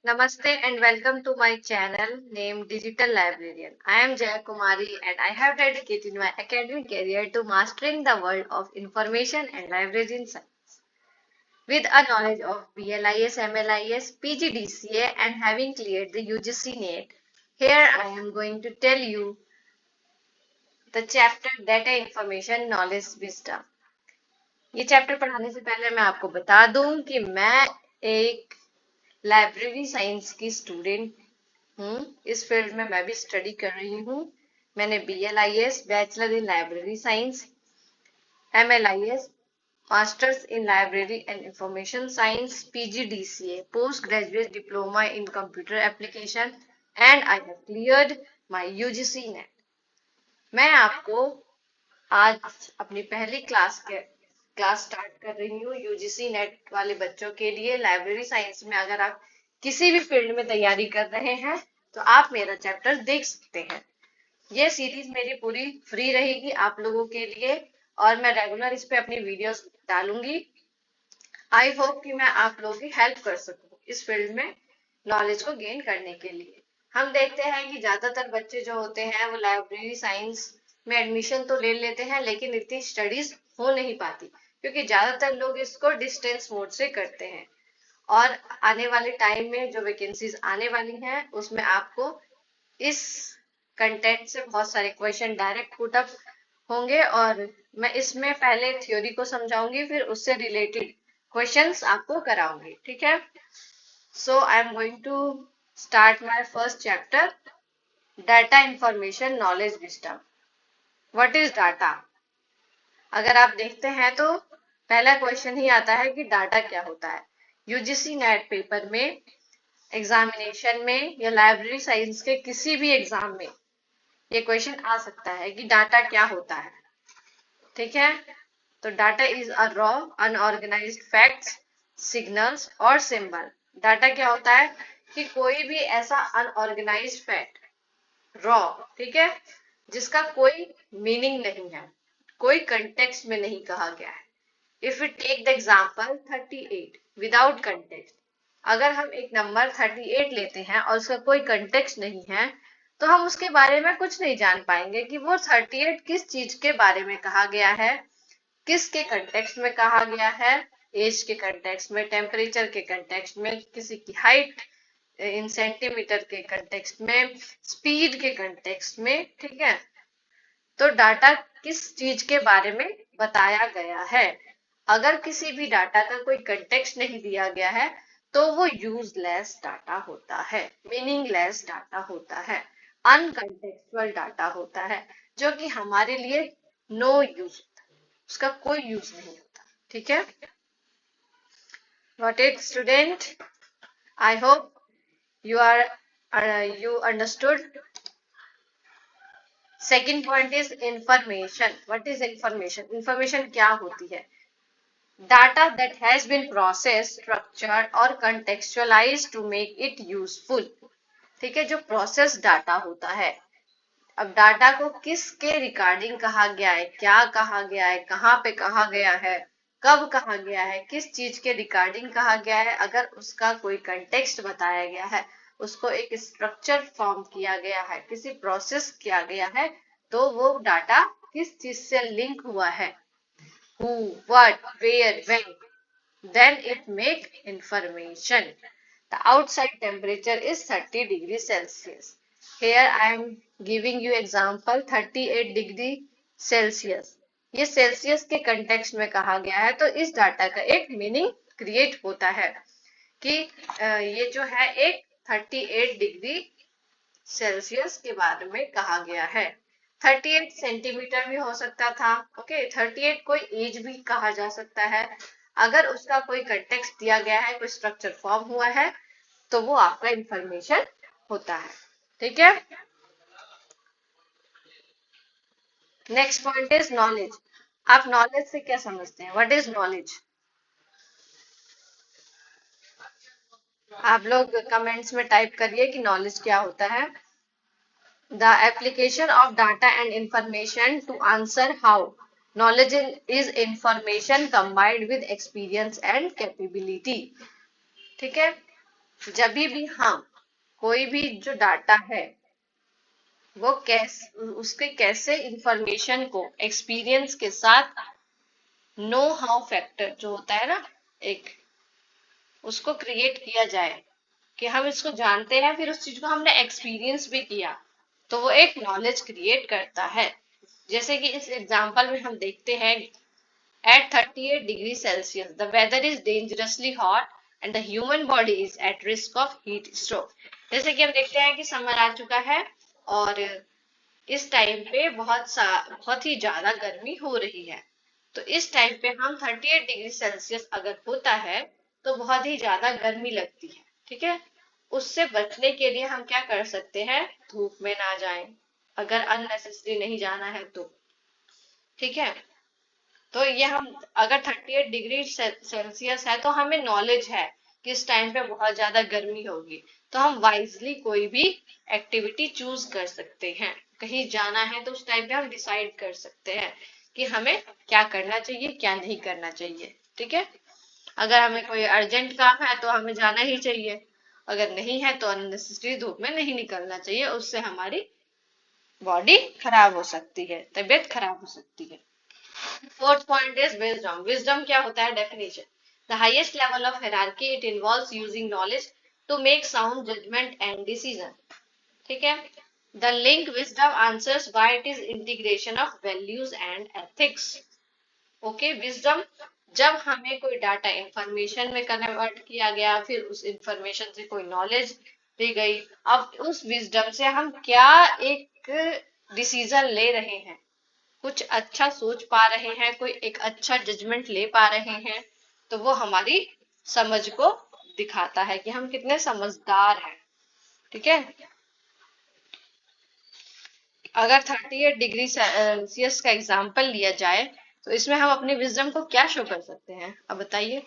Namaste and welcome to my channel named Digital Librarian. I am Jaya Kumari and I have dedicated my academic career to mastering the world of information and librarian science. With a knowledge of BLIS, MLIS, PGDCA and having cleared the UGC NET, here I am going to tell you the chapter Data Information Knowledge Wisdom. ये chapter पढ़ाने से पहले मैं आपको बता दूं कि मैं एक लाइब्रेरी साइंस की स्टूडेंट हूँ। इस फील्ड में मैं भी स्टडी कर रही हूँ। मैंने BLIS bachelor in library science, MLIS masters in library and information science, PGDCA post graduate diploma in computer application and I have cleared my UGC net. मैं आपको आज अपनी पहली क्लास स्टार्ट कर रही हूँ UGC नेट वाले बच्चों के लिए। लाइब्रेरी साइंस में अगर आप किसी भी फील्ड में तैयारी कर रहे हैं तो आप मेरा चैप्टर देख सकते हैं। ये सीरीज मेरी पूरी फ्री रहेगी आप लोगों के लिए और मैं रेगुलर इस पे अपनी वीडियोस डालूंगी। आई होप कि मैं आप लोगों की हेल्प कर सकूं इस फील्ड में नॉलेज को गेन करने के लिए। हम देखते हैं कि ज्यादातर बच्चे जो होते हैं वो लाइब्रेरी साइंस में एडमिशन तो ले लेते हैं लेकिन इतनी स्टडीज हो नहीं पाती क्योंकि ज्यादातर लोग इसको डिस्टेंस मोड से करते हैं। और आने वाले टाइम में जो वैकेंसीज आने वाली हैं उसमें आपको इस कंटेंट से बहुत सारे क्वेश्चन डायरेक्ट पुट अप होंगे और मैं इसमें पहले थ्योरी को समझाऊंगी फिर उससे रिलेटेड क्वेश्चंस आपको कराऊंगी। ठीक है, so I am going to start my first chapter data information knowledge wisdom. What is data? अगर आप देखते हैं तो पहला क्वेश्चन ही आता है कि डाटा क्या होता है। यूजीसी नेट पेपर में, एग्जामिनेशन में या लाइब्रेरी साइंस के किसी भी एग्जाम में ये क्वेश्चन आ सकता है कि डाटा क्या होता है। ठीक है, तो data is a raw unorganised facts, signals और सिंबल। डाटा क्या होता है कि कोई भी ऐसा अनऑर्गेनाइज्ड फैक्ट, रॉ, ठीक है, जिसका कोई मीनिंग नहीं है, कोई कंटेक्स्ट में नहीं कहा गया है। If we take the example 38 without context, अगर हम एक नंबर 38 लेते हैं और उसका कोई कंटेक्स्ट नहीं है तो हम उसके बारे में कुछ नहीं जान पाएंगे कि वो 38 किस चीज के बारे में कहा गया है, किसके कंटेक्स्ट में कहा गया है, एज के कंटेक्स्ट में, टेम्परेचर के कंटेक्स्ट में, किसी की हाइट इन सेंटीमीटर के कंटेक्स्ट में, स्पीड के कंटेक्स्ट में। ठीक है, तो डाटा किस चीज के बारे में बताया गया है। अगर किसी भी डाटा का कोई कंटेक्स्ट नहीं दिया गया है तो वो यूजलेस डाटा होता है, मीनिंगलेस डाटा होता है, अनकंटेक्चुअल डाटा होता है जो कि हमारे लिए नो यूज, उसका कोई यूज नहीं होता। ठीक है, what it student, I hope you understood. Second point is information. What is information? Information क्या होती है? Data that has been processed, structured और contextualized to make it useful. ठीक है, जो प्रोसेस डाटा होता है। अब डाटा को किसके रिगार्डिंग कहा गया है, क्या कहा गया है, कहाँ पे कहा गया है, कब कहा गया है, किस चीज के रिगार्डिंग कहा गया है, अगर उसका कोई कंटेक्स्ट बताया गया है, उसको एक स्ट्रक्चर फॉर्म किया गया है, किसी प्रोसेस किया गया है, तो वो डाटा किस चीज से लिंक हुआ है, who, what, where, when, then it make information. The outside temperature is 30 degrees Celsius. Here I am giving you example 38 degree Celsius. ये सेल्सियस के कंटेक्स्ट में कहा गया है तो इस डाटा का एक मीनिंग क्रिएट होता है कि ये जो है एक 38 डिग्री सेल्सियस के बारे में कहा गया है। 38 सेंटीमीटर भी हो सकता था। ओके, 38 कोई एज भी कहा जा सकता है। अगर उसका कोई कंटेक्स्ट दिया गया है, कोई स्ट्रक्चर फॉर्म हुआ है तो वो आपका इंफॉर्मेशन होता है। ठीक है, नेक्स्ट पॉइंट इज नॉलेज। आप नॉलेज से क्या समझते हैं? What is knowledge? आप लोग कमेंट्स में टाइप करिए कि नॉलेज क्या होता है। The application of data and information to answer how. Knowledge is information combined with experience and capability. ठीक है, जब भी हम कोई भी जो डाटा है वो कैसे उसके कैसे इंफॉर्मेशन को एक्सपीरियंस के साथ नो हाउ फैक्टर जो होता है ना एक, उसको क्रिएट किया जाए कि हम इसको जानते हैं फिर उस चीज को हमने एक्सपीरियंस भी किया, तो वो एक नॉलेज क्रिएट करता है। जैसे कि इस एग्जांपल में हम देखते हैं at 38 degrees Celsius, the weather is dangerously hot and the human body is at risk of heat stroke. जैसे कि हम देखते हैं कि समर आ चुका है और इस टाइम पे बहुत ही ज्यादा गर्मी हो रही है। तो इस टाइम पे हम 38 डिग्री सेल्सियस अगर होता है तो बहुत ही ज्यादा गर्मी लगती है, ठीक है। उससे बचने के लिए हम क्या कर सकते हैं, धूप में ना जाएं, अगर अननेसेसरी नहीं जाना है तो, ठीक है। तो ये हम अगर 38 डिग्री सेल्सियस है तो हमें नॉलेज है कि इस टाइम पे बहुत ज्यादा गर्मी होगी, तो हम वाइजली कोई भी एक्टिविटी चूज कर सकते हैं। कहीं जाना है तो उस टाइम पे हम डिसाइड कर सकते हैं कि हमें क्या करना चाहिए क्या नहीं करना चाहिए, ठीक है। अगर हमें कोई अर्जेंट काम है तो हमें जाना ही चाहिए, अगर नहीं है तो अननेसेसरी धूप में नहीं निकलना चाहिए, उससे हमारी बॉडी खराब हो सकती है, तबीयत खराब हो सकती है। Fourth point is wisdom. Wisdom क्या होता है? Definition. The highest level of hierarchy. It involves using knowledge to make sound judgment and decision. ठीक है? The link wisdom answers why it is integration of values and ethics. Okay, wisdom जब हमें कोई data information में convert किया गया, फिर उस इंफॉर्मेशन से कोई नॉलेज दी गई, अब उस विजडम से हम क्या एक डिसीजन ले रहे हैं, कुछ अच्छा सोच पा रहे हैं, कोई एक अच्छा जजमेंट ले पा रहे हैं, तो वो हमारी समझ को दिखाता है कि हम कितने समझदार हैं, ठीक है। अगर 38 डिग्री सेल्सियस का एग्जाम्पल लिया जाए तो इसमें हम अपनी विजडम को क्या शो कर सकते हैं, अब बताइए।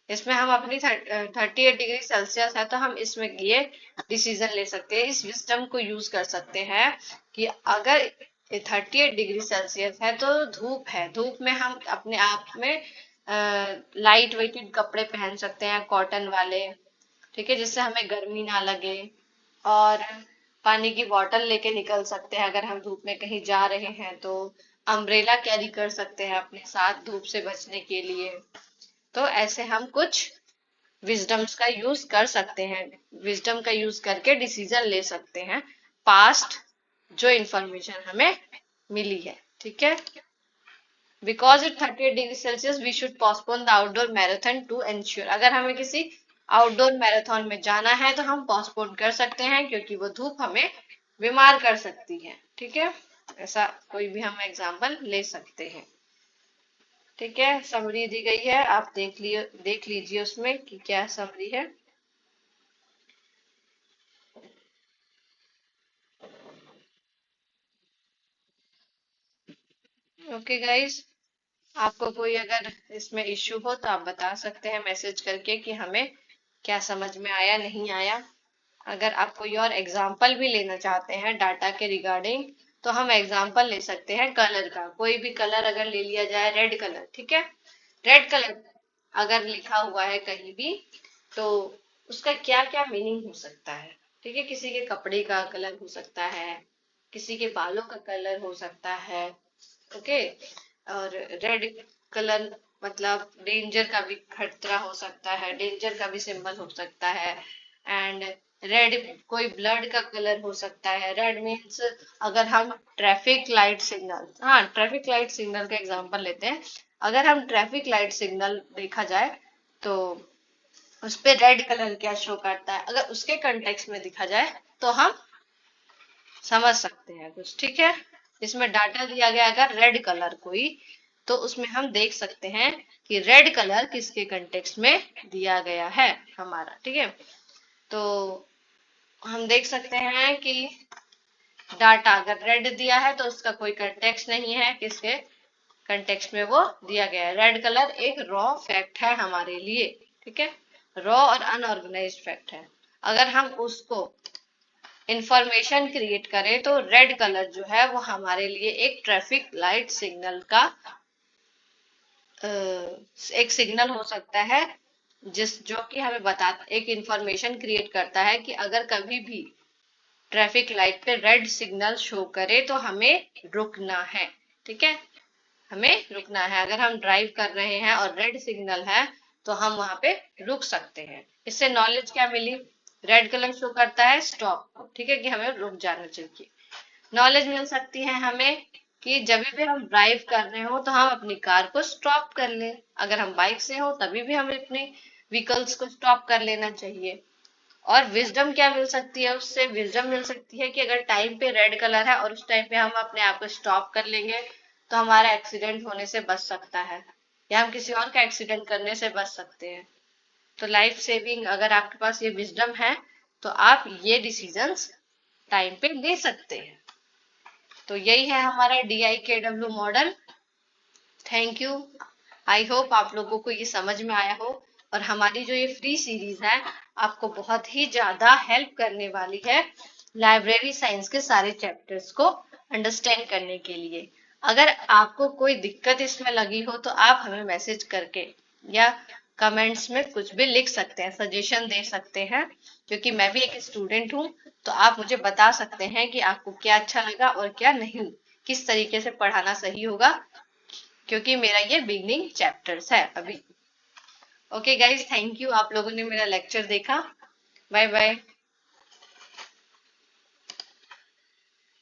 इसमें हम अपनी 38 डिग्री सेल्सियस है तो हम इसमें ये डिसीजन ले सकते हैं, इस विजडम को यूज कर सकते हैं कि अगर 38 डिग्री सेल्सियस है तो धूप है, धूप में हम अपने आप में लाइट वेटेड कपड़े पहन सकते हैं, कॉटन वाले, ठीक है, जिससे हमें गर्मी ना लगे। और पानी की बोतल लेके निकल सकते हैं अगर हम धूप में कहीं जा रहे हैं तो, अम्ब्रेला कैरी कर सकते हैं अपने साथ धूप से बचने के लिए। तो ऐसे हम कुछ विजडम्स का यूज कर सकते हैं, विजडम का यूज करके डिसीजन ले सकते हैं पास्ट जो इंफॉर्मेशन हमें मिली है, ठीक है। Because it 38 degree Celsius we should postpone the outdoor marathon to ensure, अगर हमें किसी आउटडोर मैराथन में जाना है तो हम पोस्टपोन कर सकते हैं क्योंकि वो धूप हमें बीमार कर सकती है, ठीक है। ऐसा कोई भी हम एग्जाम्पल ले सकते हैं, ठीक है। समरी दी गई है, आप देख लीजिए उसमें कि क्या समरी है। ओके गाइस, आपको कोई अगर इसमें इश्यू हो तो आप बता सकते हैं मैसेज करके कि हमें क्या समझ में आया नहीं आया। अगर आप कोई और एग्जाम्पल भी लेना चाहते हैं डाटा के रिगार्डिंग तो हम एग्जाम्पल ले सकते हैं कलर का, कोई भी कलर अगर ले लिया जाए, रेड कलर, ठीक है। रेड कलर अगर लिखा हुआ है कहीं भी तो उसका क्या क्या मीनिंग हो सकता है, ठीक है। किसी के कपड़े का कलर हो सकता है, किसी के बालों का कलर हो सकता है, ओके। और रेड कलर मतलब डेंजर का भी खतरा हो सकता है, डेंजर का भी सिंबल हो सकता है। एंड रेड कोई ब्लड का कलर हो सकता है, रेड मीन्स अगर हम ट्रैफिक लाइट सिग्नल, हाँ ट्रैफिक लाइट सिग्नल का एग्जांपल लेते हैं, अगर हम ट्रैफिक लाइट सिग्नल देखा जाए तो उस पे रेड कलर क्या शो करता है, अगर उसके कंटेक्स्ट में दिखा जाए तो हम समझ सकते हैं कुछ, ठीक है। इसमें डाटा दिया गया अगर रेड कलर कोई, तो उसमें हम देख सकते हैं कि रेड कलर किसके कंटेक्स्ट में दिया गया है हमारा, ठीक है। तो हम देख सकते हैं कि डाटा अगर रेड दिया है तो उसका कोई कंटेक्स्ट नहीं है, किसके कंटेक्स्ट में वो दिया गया है। रेड कलर एक रॉ फैक्ट है हमारे लिए, ठीक है, रॉ और अनऑर्गेनाइज्ड फैक्ट है। अगर हम उसको इंफॉर्मेशन क्रिएट करें तो रेड कलर जो है वो हमारे लिए एक ट्रैफिक लाइट सिग्नल का एक सिग्नल हो सकता है जो कि हमें बता एक इंफॉर्मेशन क्रिएट करता है कि अगर कभी भी ट्रैफिक लाइट पे रेड सिग्नल शो करे तो हमें रुकना है। ठीक है, हमें रुकना है। अगर हम ड्राइव कर रहे हैं और रेड सिग्नल है तो हम वहां पे रुक सकते हैं। इससे नॉलेज क्या मिली? रेड कलर शो करता है स्टॉप, ठीक है, कि हमें रुक जाना चाहिए। नॉलेज मिल सकती है हमें कि जब भी हम ड्राइव कर रहे हो तो हम अपनी कार को स्टॉप कर लें। अगर हम बाइक से हो तभी भी हमें अपने व्हीकल्स को स्टॉप कर लेना चाहिए। और विजडम क्या मिल सकती है? उससे विजडम मिल सकती है कि अगर टाइम पे रेड कलर है और उस टाइम पे हम अपने आप को स्टॉप कर लेंगे तो हमारा एक्सीडेंट होने से बच सकता है, या हम किसी और का एक्सीडेंट करने से बच सकते हैं। तो लाइफ सेविंग अगर आपके पास ये विजडम है तो आप ये डिसीजंस टाइम पे ले सकते हैं। तो यही है हमारा DIKW model. Thank you. I hope आप लोगों को ये समझ में आया हो, और हमारी जो ये फ्री सीरीज है आपको बहुत ही ज्यादा हेल्प करने वाली है लाइब्रेरी साइंस के सारे चैप्टर्स को अंडरस्टैंड करने के लिए। अगर आपको कोई दिक्कत इसमें लगी हो तो आप हमें मैसेज करके या कमेंट्स में कुछ भी लिख सकते हैं, सजेशन दे सकते हैं, क्योंकि मैं भी एक स्टूडेंट हूँ। तो आप मुझे बता सकते हैं कि आपको क्या अच्छा लगा और क्या नहीं, किस तरीके से पढ़ाना सही होगा, क्योंकि मेरा ये बिगनिंग चैप्टर्स है अभी। ओके गाइज, थैंक यू, आप लोगों ने मेरा लेक्चर देखा। Bye bye.